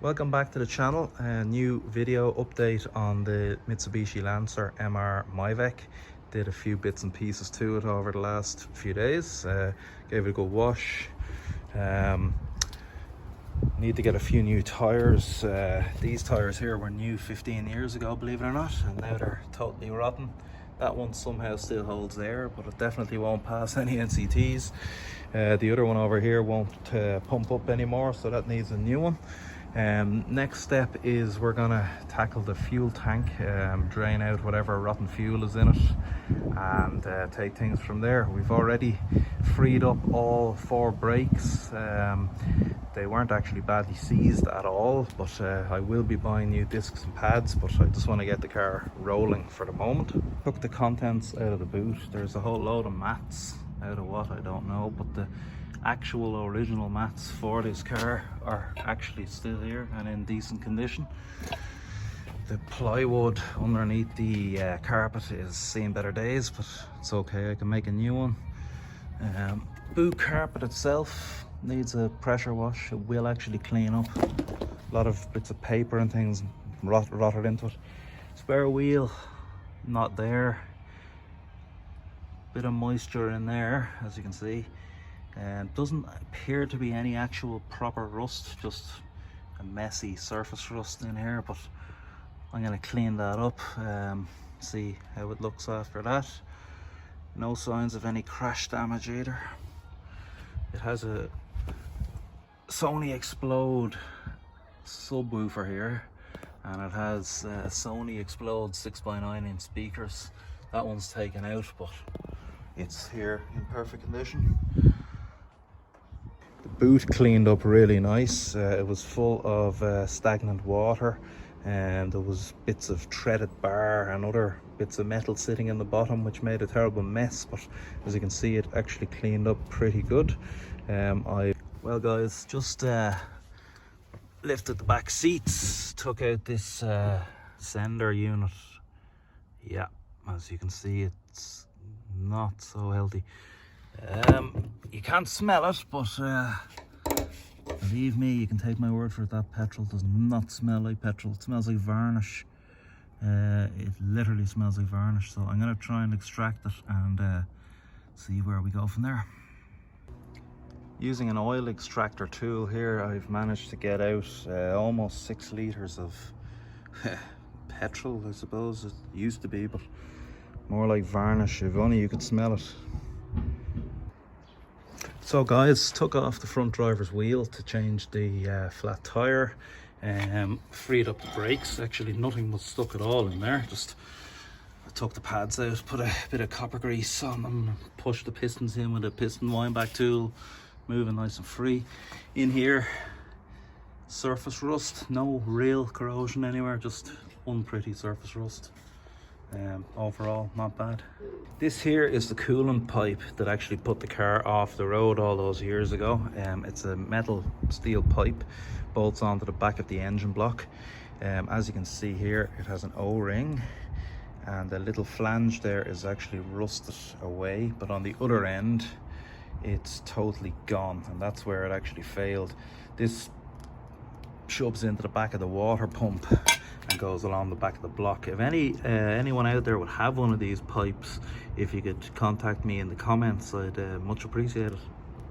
Welcome back to the channel. A new video update on the Mitsubishi Lancer MR mivec. Did a few bits and pieces to it over the last few days. Gave it a good wash. Need to get a few new tires. These tires here were new 15 years ago, believe it or not, and now they're totally rotten. That one somehow still holds there, but it definitely won't pass any NCTs. The other one over here won't pump up anymore, so that needs a new one. Next step is we're gonna tackle the fuel tank, drain out whatever rotten fuel is in it, and take things from there. We've already freed up all 4 brakes. They weren't actually badly seized at all, but I will be buying new discs and pads, but I just want to get the car rolling for the moment. Took the contents out of the boot. There's a whole load of mats, out of what I don't know, but the actual original mats for this car are actually still here and in decent condition. The plywood underneath the carpet is seeing better days, but it's okay, I can make a new one. Boot carpet itself needs a pressure wash. It will actually clean up. A lot of bits of paper and things rotted into it. Spare wheel, not there. Bit of moisture in there, as you can see. And doesn't appear to be any actual proper rust, just a messy surface rust in here, but I'm going to clean that up, see how it looks after that. No signs of any crash damage either. It has a Sony Explode subwoofer here, and it has Sony Explode 6x9-inch speakers. That one's taken out, but it's here in perfect condition. The boot cleaned up really nice. It was full of stagnant water, and there was bits of threaded bar and other bits of metal sitting in the bottom, which made a terrible mess, but as you can see, it actually cleaned up pretty good. Well guys, just lifted the back seats, took out this sender unit. Yeah, as you can see, it's not so healthy. You can't smell it, but believe me, you can take my word for it, that petrol does not smell like petrol. It smells like varnish. It literally smells like varnish, so I'm going to try and extract it and see where we go from there. Using an oil extractor tool here, I've managed to get out almost 6 litres of petrol, I suppose it used to be, but more like varnish. If only you could smell it. So guys, took off the front driver's wheel to change the flat tyre, freed up the brakes. Actually nothing was stuck at all in there, just I took the pads out, put a bit of copper grease on them, pushed the pistons in with a piston wind back tool, moving nice and free. In here, surface rust, no real corrosion anywhere, just unpretty surface rust. Overall, not bad. This here is the coolant pipe that actually put the car off the road all those years ago. It's a metal steel pipe, bolts onto the back of the engine block. As you can see here, it has an O-ring, and the little flange there is actually rusted away, but on the other end it's totally gone, and that's where it actually failed. This shoves into the back of the water pump and goes along the back of the block. If anyone out there would have one of these pipes, if you could contact me in the comments, I'd much appreciate it.